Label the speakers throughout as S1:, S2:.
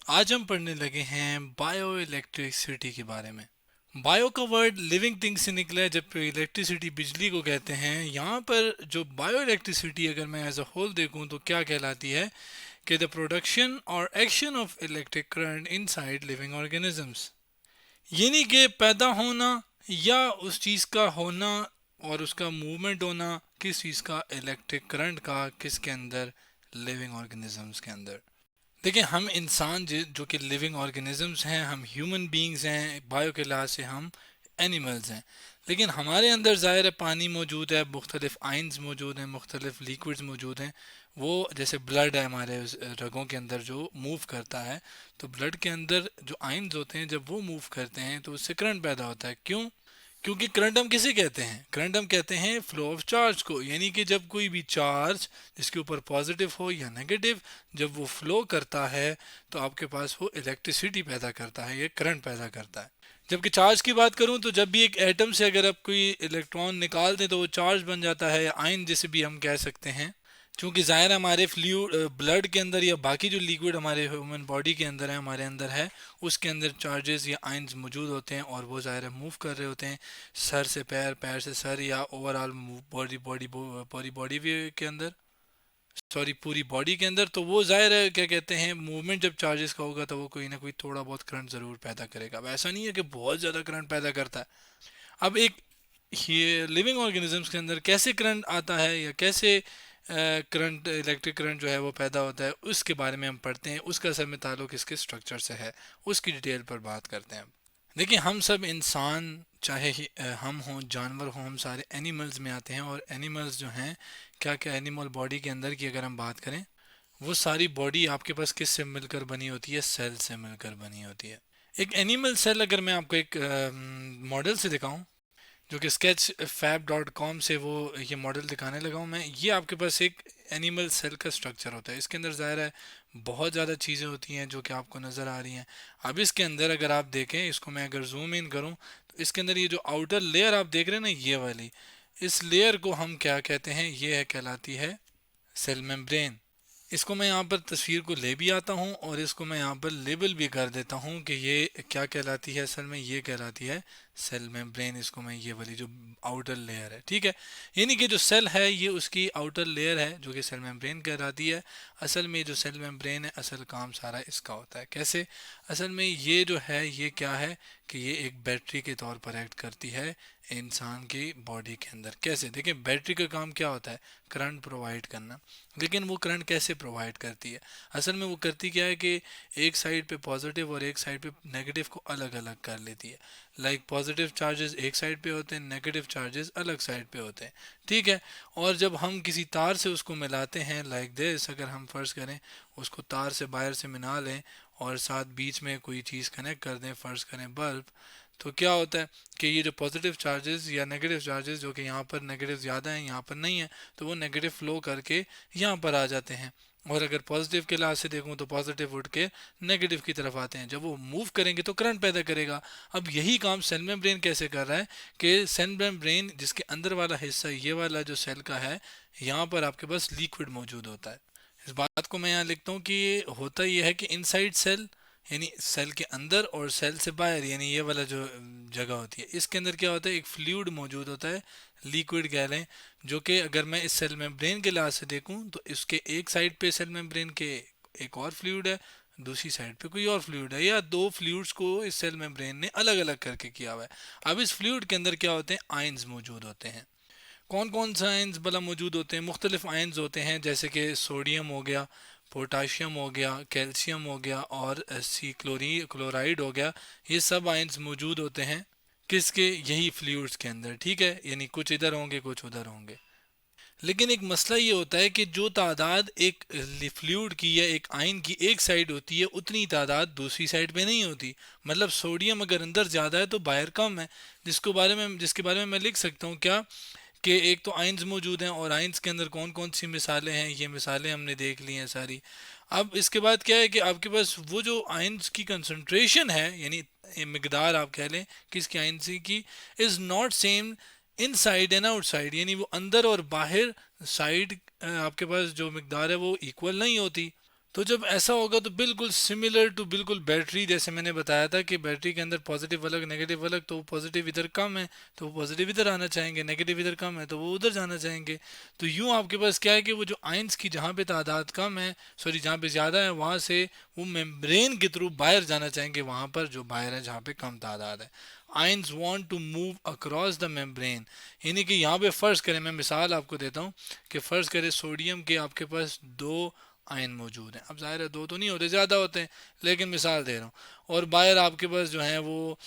S1: आज हम पढ़ने लगे हैं बायो इलेक्ट्रिसिटी के बारे में। बायो का वर्ड लिविंग थिंग से निकला है, जब इलेक्ट्रिसिटी बिजली को कहते हैं। यहाँ पर जो बायो इलेक्ट्रिसिटी अगर मैं एज अ होल देखूँ तो क्या कहलाती है कि द प्रोडक्शन और action of electric current inside living organisms, यानी कि पैदा होना या उस चीज़ का होना और उसका मूवमेंट होना किस चीज़ का, इलेक्ट्रिक करंट का, किसके अंदर, लिविंग ऑर्गेनिजम्स के अंदर। देखिए हम इंसान जो कि लिविंग ऑर्गेनिजम्स हैं, हम ह्यूमन बीइंग्स हैं, बायो के लिहाज से हम एनिमल्स हैं। लेकिन हमारे अंदर ज़ाहिर है पानी मौजूद है, मुख्तलिफ आइंस मौजूद हैं, मुख्तलिफ लिक्विड्स मौजूद हैं। वो जैसे ब्लड है हमारे रगों के अंदर जो मूव करता है, तो ब्लड के अंदर जो आइंस होते हैं जब वो मूव करते हैं तो उससे करंट पैदा होता है। क्यों? क्योंकि करंट हम किसे कहते हैं? करंट हम कहते हैं फ्लो ऑफ चार्ज को, यानी कि जब कोई भी चार्ज जिसके ऊपर पॉजिटिव हो या नेगेटिव, जब वो फ्लो करता है तो आपके पास वो इलेक्ट्रिसिटी पैदा करता है, ये करंट पैदा करता है। जबकि चार्ज की बात करूं तो जब भी एक एटम से अगर आप कोई इलेक्ट्रॉन निकाल दें तो वो चार्ज बन जाता है, या आयन जिसे भी हम कह सकते हैं। क्योंकि ज़ाहिर है हमारे फ्लूइड ब्लड के अंदर या बाकी जो लिक्विड हमारे ह्यूमन बॉडी के अंदर है, हमारे अंदर है, उसके अंदर चार्जेस या आइंस मौजूद होते हैं और वो ज़ाहिर है मूव कर रहे होते हैं सर से पैर, पैर से सर, या ओवरऑल बॉडी बॉडी पूरी बॉडी के अंदर, सॉरी पूरी बॉडी के अंदर। तो वो ज़ाहिर है क्या कहते हैं, मूवमेंट जब चार्जेस का होगा तो वो कोई ना कोई थोड़ा बहुत करंट ज़रूर पैदा करेगा। अब ऐसा नहीं है कि बहुत ज़्यादा करंट पैदा करता है। अब एक ये लिविंग ऑर्गेनिजम्स के अंदर कैसे करंट आता है या कैसे करंट, इलेक्ट्रिक करंट जो है वो पैदा होता है, उसके बारे में हम पढ़ते हैं। उसका असल में ताल्लुक इसके स्ट्रक्चर से है, उसकी डिटेल पर बात करते हैं। देखिए हम सब इंसान, चाहे हम हों जानवर हों, हम सारे एनिमल्स में आते हैं। और एनिमल्स जो हैं, क्या क्या एनिमल बॉडी के अंदर की अगर हम बात करें, वो सारी बॉडी आपके पास किस से मिलकर बनी होती है? सेल से मिलकर बनी होती है। एक एनिमल सेल अगर मैं आपको एक मॉडल से दिखाऊं, जो कि sketchfab.com से वो ये मॉडल दिखाने लगा हूँ मैं, ये आपके पास एक एनिमल सेल का स्ट्रक्चर होता है। इसके अंदर ज़ाहिर है बहुत ज़्यादा चीज़ें होती हैं जो कि आपको नज़र आ रही हैं। अब इसके अंदर अगर आप देखें, इसको मैं अगर जूम इन करूँ तो इसके अंदर ये जो आउटर लेयर आप देख रहे हैं ना, ये वाली, इस लेयर को हम क्या कहते हैं? ये है कहलाती है सेल मेम्ब्रेन। इसको मैं यहाँ पर तस्वीर को ले भी आता हूँ और इसको मैं यहाँ पर लेबल भी कर देता हूँ कि ये क्या कहलाती है। असल में ये कहलाती है सेल मेम्ब्रेन। इसको मैं ये वाली जो आउटर लेयर है, ठीक है, यानी कि जो सेल है ये उसकी आउटर लेयर है जो कि सेल मेम्ब्रेन कहलाती है। असल में जो सेल मेम्ब्रेन है, असल काम सारा इसका होता है। कैसे? असल में ये जो है ये क्या है कि ये एक बैटरी के तौर पर एक्ट करती है इंसान की बॉडी के अंदर। कैसे? देखिए बैटरी का काम क्या होता है? करंट प्रोवाइड करना। लेकिन वो करंट कैसे प्रोवाइड करती है? असल में वो करती क्या है कि एक साइड पे पॉजिटिव और एक साइड पे नेगेटिव को अलग अलग कर लेती है। लाइक पॉजिटिव चार्जेस एक साइड पे होते हैं, नेगेटिव चार्जेस अलग साइड पे होते हैं, ठीक है। और जब हम किसी तार से उसको मिलाते हैं लाइक दिस, अगर हम फर्ज करें उसको तार से बाहर से मिला लें और साथ बीच में कोई चीज़ कनेक्ट कर दें, फर्ज करें बल्ब, तो क्या होता है कि ये जो पॉजिटिव चार्जेस या नेगेटिव चार्जेस, जो कि यहाँ पर नेगेटिव ज़्यादा हैं यहाँ पर नहीं है, तो वो नेगेटिव फ्लो करके यहाँ पर आ जाते हैं। और अगर पॉजिटिव के लिहाज से देखूँ तो पॉजिटिव उठ के नेगेटिव की तरफ आते हैं। जब वो मूव करेंगे तो करंट पैदा करेगा। अब यही काम सेल मेम्ब्रेन कैसे कर रहा है कि सेल मेम्ब्रेन जिसके अंदर वाला हिस्सा ये वाला जो सेल का है, यहाँ पर आपके पास लिक्विड मौजूद होता है। इस बात को मैं यहाँ लिखता हूँ कि होता ये है कि इनसाइड सेल, यानी सेल के अंदर, और सेल से बाहर यानी ये वाला जो जगह होती है, इसके अंदर क्या होता है? एक फ्लूइड मौजूद होता है, लिक्विड कह लें, जो कि अगर मैं इस सेल मेम्ब्रेन के लिहाज से देखूं तो इसके एक साइड पे सेल मेम्ब्रेन के एक और फ्लूइड है, दूसरी साइड पे कोई और फ्लूइड है, या दो फ्लूइड्स को इस सेल मेम्ब्रेन ने अलग अलग करके किया हुआ है। अब इस फ्लूइड के अंदर क्या होते हैं? आयंस मौजूद होते हैं। कौन कौन से आयंस भला मौजूद होते हैं? मुख्तलिफ आयंस होते हैं, जैसे कि सोडियम हो गया, पोटाशियम हो गया, कैल्शियम हो गया और सी क्लोराइड हो गया। ये सब आयंस मौजूद होते हैं किसके? यही फ्लूइड्स के अंदर, ठीक है। यानी कुछ इधर होंगे कुछ उधर होंगे। लेकिन एक मसला ये होता है कि जो तादाद एक फ्लूइड की या एक आयन की एक साइड होती है, उतनी तादाद दूसरी साइड पे नहीं होती। मतलब सोडियम अगर अंदर ज़्यादा है तो बाहर कम है। जिसके बारे में मैं लिख सकता हूँ क्या, कि एक तो आइंस मौजूद हैं, और आइंस के अंदर कौन कौन सी मिसालें हैं, ये मिसालें हमने देख ली हैं सारी। अब इसके बाद क्या है कि आपके पास वो जो आइंस की कंसंट्रेशन है, यानी ये मिकदार आप कह लें किसकी, आइंस की, is not same in side and outside, यानी वो अंदर और बाहर साइड आपके पास जो मिकदार है वो इक्वल नहीं होती। तो जब ऐसा होगा तो बिल्कुल सिमिलर टू बिल्कुल बैटरी, जैसे मैंने बताया था कि बैटरी के अंदर पॉजिटिव अलग नेगेटिव अलग, तो पॉजिटिव इधर कम है तो वो पॉजिटिव इधर आना चाहेंगे, नेगेटिव इधर कम है तो वो उधर जाना चाहेंगे। तो यूं आपके पास क्या है कि वो जो आयंस की जहाँ पे तादाद कम है, सॉरी जहाँ पे ज़्यादा है, वहाँ से वो मेम्ब्रेन के थ्रू बाहर जाना चाहेंगे वहाँ पर जो बाहर है जहाँ पे कम तादाद है। Ions want to move across the membrane, यानी कि यहाँ पे फ़र्ज़ करें, मैं मिसाल आपको देता हूँ कि फ़र्ज़ करें सोडियम के आपके पास दो आयन मौजूद हैं। अब जाहिर है दो तो नहीं होते, ज़्यादा होते हैं, लेकिन मिसाल दे रहा हूँ। और बाहर आपके पास जो है वो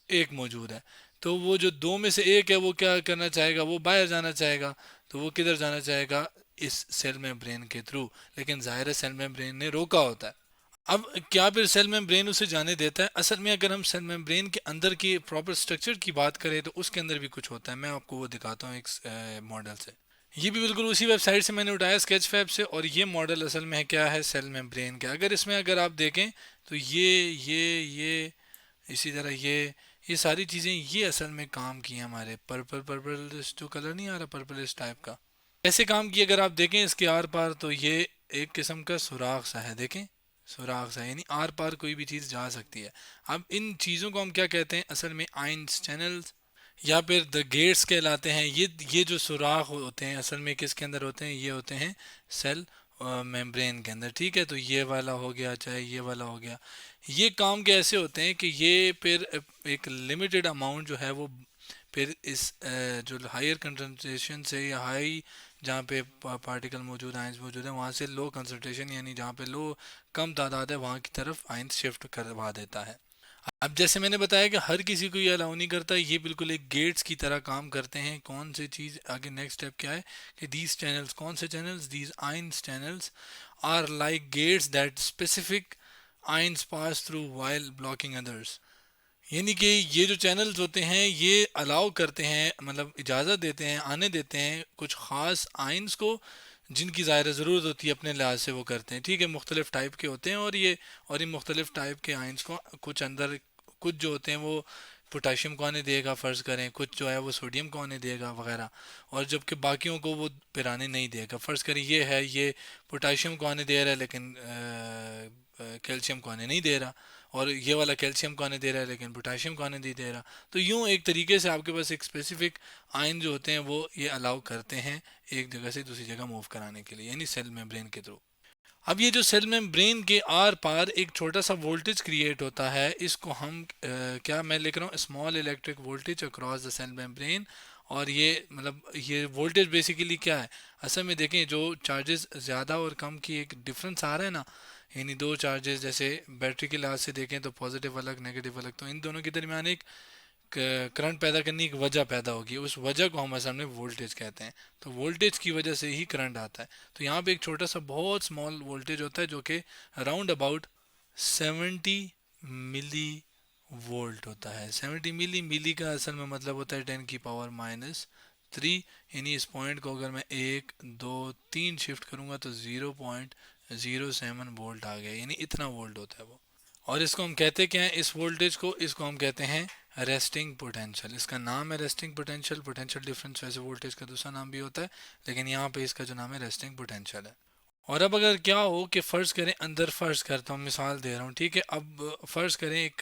S1: एक मौजूद है। तो वो जो दो में से एक है वो क्या करना चाहेगा, वो बाहर जाना चाहेगा। तो वो किधर जाना चाहेगा, इस सेल मेम्ब्रेन के थ्रू। लेकिन जाहिर है सेल मेम्ब्रेन ने रोका होता है। अब क्या फिर सेल मेम्ब्रेन उसे जाने देता है? असल में अगर हम सेल मेम्ब्रेन के अंदर की प्रॉपर स्ट्रक्चर की बात करें तो उसके अंदर भी कुछ होता है। मैं आपको वो दिखाता हूँ एक मॉडल से। ये भी बिल्कुल उसी वेबसाइट से मैंने उठाया, स्केच फैब से। और ये मॉडल असल में है क्या है, सेल मेम्ब्रेन का। अगर इसमें अगर आप देखें तो ये इसी तरह ये सारी चीज़ें ये असल में काम की हैं हमारे पर्पल पर्पल जो कलर नहीं आ रहा, पर्पल इस टाइप का, ऐसे काम की। अगर आप देखें इसके आर पार तो ये एक किस्म का सुराख सा है, देखें सुराख सा, यानी आर पार कोई भी चीज़ जा सकती है। अब इन चीज़ों को हम क्या कहते हैं असल में, आइंस चैनल्स या फिर द गेट्स कहलाते हैं। ये जो सुराख होते हैं असल में किसके अंदर होते हैं, ये होते हैं सेल मेम्ब्रेन के अंदर। ठीक है, तो ये वाला हो गया, चाहे ये वाला हो गया। ये काम कैसे होते हैं कि ये फिर एक लिमिटेड अमाउंट जो है वो फिर इस जो हायर कंसंट्रेशन से या हाई जहाँ पे पार्टिकल मौजूद, आयंस मौजूद है, वहाँ से लो कंसंट्रेशन यानी जहाँ पे लो कम तादाद है वहाँ की तरफ आयंस शिफ्ट करवा देता है। अब जैसे मैंने बताया कि हर किसी को ये अलाउ नहीं करता, ये बिल्कुल एक गेट्स की तरह काम करते हैं। कौन सी चीज़ आगे नेक्स्ट स्टेप क्या है कि दीज चैनल्स, कौन से channels, these ions channels are like gates that specific ions pass through while blocking others. यानी कि ये जो चैनल्स होते हैं ये अलाउ करते हैं, मतलब इजाज़त देते हैं, आने देते हैं कुछ ख़ास आइंस को जिनकी ज़ाहिर ज़रूरत होती है, अपने लिहाज से वो करते हैं। ठीक है, मुख्तलिफ़ टाइप के होते हैं और ये मुख्तलिफ़ टाइप के आइंस को कुछ अंदर, कुछ जो होते हैं वो पोटाशियम को आने देगा फ़र्ज़ करें, कुछ जो है वो सोडियम को आने देगा वगैरह, और जबकि बाकियों को वो फिर आने नहीं देगा। फ़र्ज़ करें ये है, ये पोटाशियम को आने दे रहा है लेकिन कैल्शियम को आने नहीं दे रहा, और ये वाला कैल्शियम को आने दे रहा है लेकिन पोटाशियम को आने नहीं दे रहा। तो यूँ एक तरीके से आपके पास एक स्पेसिफिक आयन जो होते हैं वो ये अलाउ करते हैं एक जगह से दूसरी जगह मूव कराने के लिए, यानी सेल मेम्ब्रेन के थ्रू। अब ये जो सेल मेम्ब्रेन के आर पार एक छोटा सा वोल्टेज क्रिएट होता है, इसको हम क्या मैं लिख रहा हूँ, small electric voltage across the cell membrane. और ये मतलब ये वोल्टेज बेसिकली क्या है, असल में देखें जो चार्जेस ज़्यादा और कम की एक डिफरेंस आ रहा है ना, यानी दो चार्जेस जैसे बैटरी के लिहाज से देखें तो पॉजिटिव अलग नेगेटिव अलग, तो इन दोनों के दरमियान एक करंट पैदा करने की वजह पैदा होगी, उस वजह को हम असल में वोल्टेज कहते हैं। तो वोल्टेज की वजह से ही करंट आता है। तो यहाँ पे एक छोटा सा बहुत स्मॉल वोल्टेज होता है जो कि अराउंड अबाउट 70 मिली वोल्ट होता है। 70 मिली, मिली का असल में मतलब होता है 10⁻³ यानी इस पॉइंट को अगर मैं 1 2 3 शिफ्ट करूँगा तो 0.07 वोल्ट आ गया, यानी इतना वोल्ट होता है वो। और इसको हम कहते क्या हैं, इस वोल्टेज को, इसको हम कहते हैं रेस्टिंग पोटेंशियल। इसका नाम है रेस्टिंग पोटेंशियल। पोटेंशियल डिफरेंस वैसे वोल्टेज का दूसरा नाम भी होता है, लेकिन यहाँ पे इसका जो नाम है रेस्टिंग पोटेंशियल है। और अब अगर क्या हो कि फ़र्ज़ करें अंदर, फ़र्ज़ करता हूँ, मिसाल दे रहा हूँ, ठीक है। अब फ़र्ज़ करें एक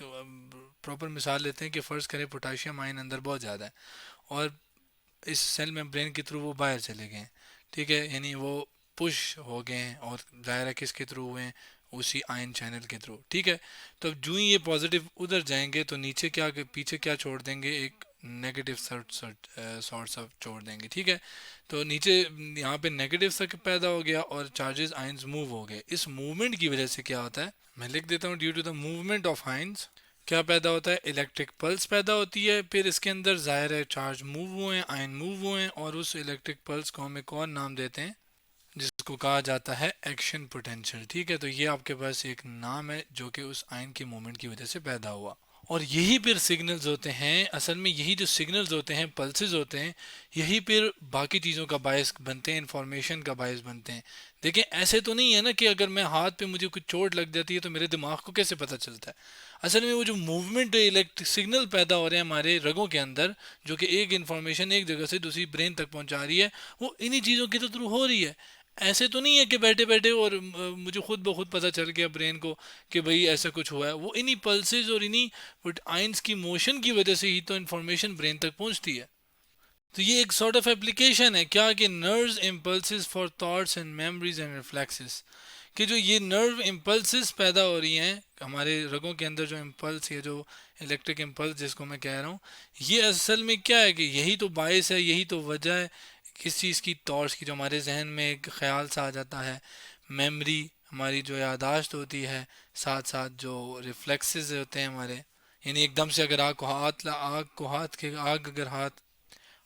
S1: प्रॉपर मिसाल लेते हैं कि फ़र्ज़ करें पोटाशियम आयन अंदर बहुत ज़्यादा है और इस सेल मेम्ब्रेन के थ्रू वो बाहर चले गए हैं। ठीक है, यानी वो पुश हो गए हैं, और ज़ाहिर है किसके थ्रू हुए हैं, उसी आयन चैनल के थ्रू। ठीक है, तो जो ही ये पॉजिटिव उधर जाएंगे तो नीचे क्या, पीछे क्या छोड़ देंगे, एक नेगेटिव सॉर्ट सब छोड़ देंगे। ठीक है, तो नीचे यहाँ पे नेगेटिव तक पैदा हो गया और चार्जेस आयंस मूव हो गए। इस मूवमेंट की वजह से क्या होता है, मैं लिख देता हूँ, due to the movement of ions क्या पैदा होता है, इलेक्ट्रिक पल्स पैदा होती है। फिर इसके अंदर ज़ाहिर है चार्ज मूव हुए हैं, आयन मूव हुए हैं, और उस इलेक्ट्रिक पल्स को हम एक और नाम देते हैं जिसको कहा जाता है एक्शन पोटेंशियल। ठीक है, तो ये आपके पास एक नाम है जो कि उस आयन की मूवमेंट की वजह से पैदा हुआ। और यही फिर सिग्नल्स होते हैं, असल में यही जो सिग्नल्स होते हैं, पल्सेस होते हैं, यही फिर बाकी चीज़ों का बायस बनते हैं, इंफॉर्मेशन का बायस बनते हैं। देखिए ऐसे तो नहीं है ना कि अगर मैं हाथ पे मुझे कुछ चोट लग जाती है तो मेरे दिमाग को कैसे पता चलता है। असल में वो जो मूवमेंट इलेक्ट्रिक सिग्नल पैदा हो रहे हैं हमारे रगों के अंदर, जो कि एक इंफॉर्मेशन एक जगह से दूसरी ब्रेन तक पहुंचा रही है, वो इन्हीं चीज़ों के तो थ्रू हो रही है। ऐसे तो नहीं है कि बैठे बैठे और मुझे खुद ब खुद पता चल गया ब्रेन को कि भाई ऐसा कुछ हुआ है। वो इन्हीं पल्सेस और इन्हीं आइंस की मोशन की वजह से ही तो इन्फॉर्मेशन ब्रेन तक पहुंचती है। तो ये एक सॉर्ट ऑफ एप्लीकेशन है क्या कि nerves impulses for thoughts and memories and reflexes, कि जो ये नर्व इम्पल्सेस पैदा हो रही हैं हमारे रगों के अंदर, जो इम्पल्स, ये जो इलेक्ट्रिक इम्पल्स जिसको मैं कह रहा हूँ, ये असल में क्या है कि यही तो बायस है, यही तो वजह है किस चीज़ की, थॉट्स की, जो हमारे जहन में एक ख्याल सा आ जाता है, मेमोरी, हमारी जो यादाश्त होती है, साथ साथ जो रिफ्लेक्सेस होते हैं हमारे, यानी एकदम से अगर आग अगर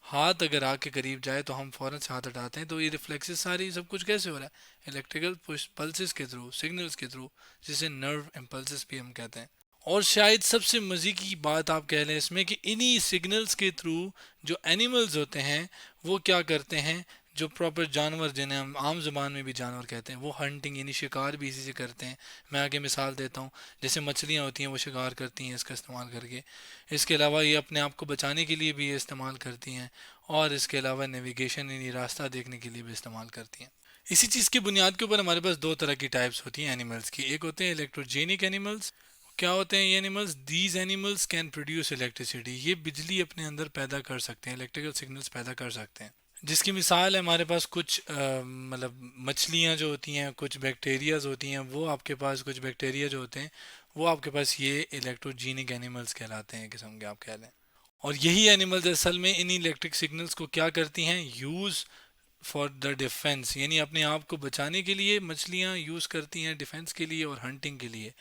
S1: हाथ अगर आग के करीब जाए तो हम फौरन से हाथ हटाते हैं। तो ये रिफ्लेक्सेस सारी सब कुछ कैसे हो रहा है? इलेक्ट्रिकल पल्सेस के थ्रू, सिग्नल्स के थ्रू, जिसे नर्व इम्पल्सेस भी हम कहते हैं। और शायद सबसे मज़े की बात आप कह लें इसमें कि इन्हीं सिग्नल्स के थ्रू जो एनिमल्स होते हैं वो क्या करते हैं, जो प्रॉपर जानवर जिन्हें हम आम जुबान में भी जानवर कहते हैं, वो हंटिंग यानी शिकार भी इसी से करते हैं। मैं आगे मिसाल देता हूँ, जैसे मछलियाँ होती हैं वो शिकार करती हैं इसका इस्तेमाल करके। इसके अलावा ये अपने आप को बचाने के लिए भी ये इस्तेमाल करती हैं, और इसके अलावा नेविगेशन यानी रास्ता देखने के लिए भी इस्तेमाल करती हैं। इसी चीज़ की बुनियाद के ऊपर हमारे पास दो तरह की टाइप्स होती हैं एनिमल्स की। एक होते हैं इलेक्ट्रोजेनिक एनिमल्स। क्या होते हैं ये animals? These animals can produce electricity, ये बिजली अपने अंदर पैदा कर सकते हैं, इलेक्ट्रिकल सिग्नल्स पैदा कर सकते हैं। जिसकी मिसाल है हमारे पास कुछ मतलब मछलियाँ जो होती हैं, कुछ बैक्टीरियाज होती हैं, वो आपके पास कुछ बैक्टीरिया जो होते हैं वो आपके पास ये इलेक्ट्रोजेनिक एनिमल्स कहलाते हैं, किस्म के आप कह लें। और यही एनिमल्स असल में इन इलेक्ट्रिक सिग्नल्स को क्या करती हैं, यूज़ फॉर द डिफेंस, यानी अपने आप को बचाने के लिए मछलियाँ यूज़ करती हैं डिफेंस के लिए और हंटिंग के लिए।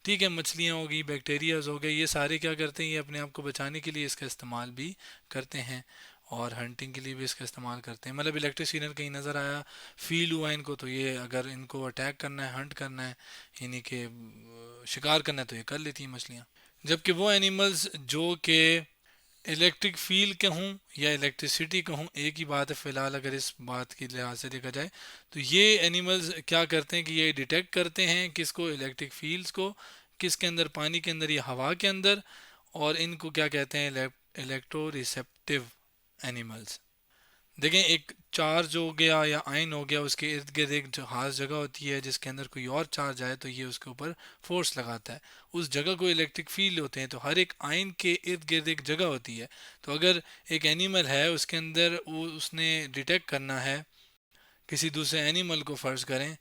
S1: ठीक है, मछलियाँ हो गई, बैक्टीरियाज हो गए, ये सारे क्या करते हैं, ये अपने आप को बचाने के लिए इसका इस्तेमाल भी करते हैं और हंटिंग के लिए भी इसका इस्तेमाल करते हैं। मतलब इलेक्ट्रिक सिग्नल कहीं नज़र आया, फील हुआ इनको, तो ये अगर इनको अटैक करना है, हंट करना है, यानी कि शिकार करना है, तो ये कर लेती हैं मछलियाँ। जबकि वो एनिमल्स जो कि इलेक्ट्रिक फील्ड के हूँ या इलेक्ट्रिसिटी का हूँ, एक ही बात है फ़िलहाल अगर इस बात की लिहाज से देखा जाए, तो ये एनिमल्स क्या करते हैं कि ये डिटेक्ट करते हैं किसको, इलेक्ट्रिक फील्ड्स को, किसके अंदर, पानी के अंदर या हवा के अंदर, और इनको क्या कहते हैं, इलेक्ट्रो रिसेप्टिव एनिमल्स। देखें, एक चार्ज हो गया या आयन हो गया, उसके इर्द गिर्द एक जो खास जगह होती है जिसके अंदर कोई और चार्ज आए तो ये उसके ऊपर फोर्स लगाता है, उस जगह को इलेक्ट्रिक फील्ड होते हैं। तो हर एक आयन के इर्द गिर्द एक जगह होती है। तो अगर एक एनिमल है, उसके अंदर वो उसने डिटेक्ट करना है किसी दूसरे एनिमल को, फ़र्ज़ करें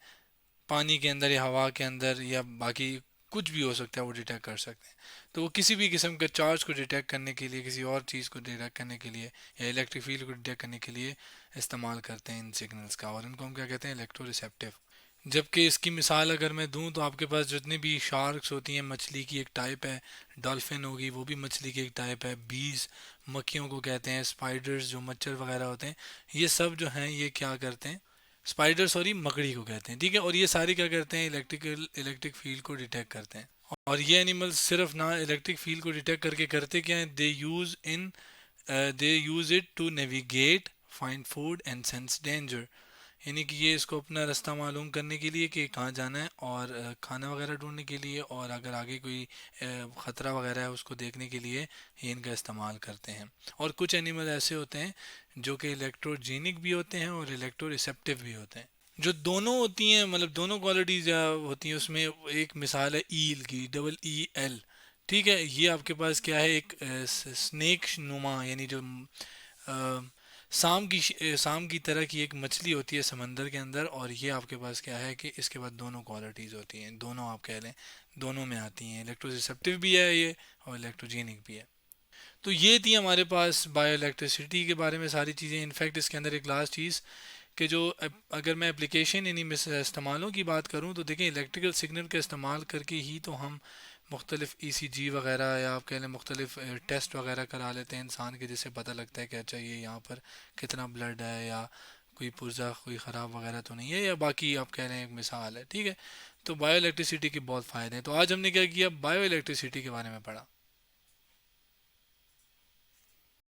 S1: पानी के अंदर या हवा के अंदर या बाकी कुछ भी हो सकता है, वो डिटेक्ट कर सकते हैं। तो वो किसी भी किस्म के चार्ज को डिटेक्ट करने के लिए, किसी और चीज़ को डिटेक्ट करने के लिए या इलेक्ट्रिक फील्ड को डिटेक्ट करने के लिए इस्तेमाल करते हैं इन सिग्नल्स का, और इनको हम क्या कहते हैं, इलेक्ट्रो रिसेप्टिव। जबकि इसकी मिसाल अगर मैं दूं तो आपके पास जितनी भी शार्क्स होती हैं, मछली की एक टाइप है, डॉल्फिन होगी वो भी मछली की एक टाइप है, बीज मक्खियों को कहते हैं, स्पाइडर्स जो मच्छर वगैरह होते हैं, ये सब जो हैं ये क्या करते हैं, स्पाइडर सॉरी मकड़ी को कहते हैं। ठीक है, और ये सारे क्या करते हैं, इलेक्ट्रिक फील्ड को डिटेक्ट करते हैं। और ये एनिमल्स सिर्फ ना इलेक्ट्रिक फील्ड को डिटेक्ट करके करते क्या हैं, they use it to navigate, find food and sense danger, यानी कि ये इसको अपना रास्ता मालूम करने के लिए कि कहाँ जाना है, और खाना वगैरह ढूंढने के लिए, और अगर आगे कोई ख़तरा वगैरह है उसको देखने के लिए ये इनका इस्तेमाल करते हैं। और कुछ एनिमल ऐसे होते हैं जो कि इलेक्ट्रोजेनिक भी होते हैं और इलेक्ट्रो रिसेप्टिव भी होते हैं। जो दोनों होती हैं, मतलब दोनों क्वालिटीज़ होती हैं, उसमें एक मिसाल है ईल की, EEL। ठीक है, ये आपके पास क्या है, एक स्नेक नुमा, यानी जो सांप की तरह की एक मछली होती है समंदर के अंदर, और ये आपके पास क्या है कि इसके बाद दोनों क्वालिटीज़ होती हैं, दोनों आप कह लें दोनों में आती हैं, इलेक्ट्रोरिसेप्टिव भी है ये और इलेक्ट्रोजेनिक भी है। तो ये थी हमारे पास बायो इलेक्ट्रिसिटी के बारे में सारी चीज़ें। इनफैक्ट इसके अंदर एक लास्ट चीज़ कि जो अगर मैं एप्लीकेशन यानी इस्तेमालों की बात करूँ तो देखें, इलेक्ट्रिकल सिग्नल का इस्तेमाल करके ही तो हम मुख्तलिफ ECG वगैरह या आप कह लें मुख्तलिफ टेस्ट वगैरह करा लेते हैं इंसान के, जिससे पता लगता है कि अच्छा ये यहाँ पर कितना ब्लड है, या कोई पुर्जा कोई ख़राब वगैरह तो नहीं है, या बाकी आप कह रहे हैं एक मिसाल है। ठीक है, तो बायो इलेक्ट्रिसिटी के बहुत फ़ायदे हैं। तो आज हमने क्या किया, बायो इलेक्ट्रिसिटी के बारे में पढ़ा।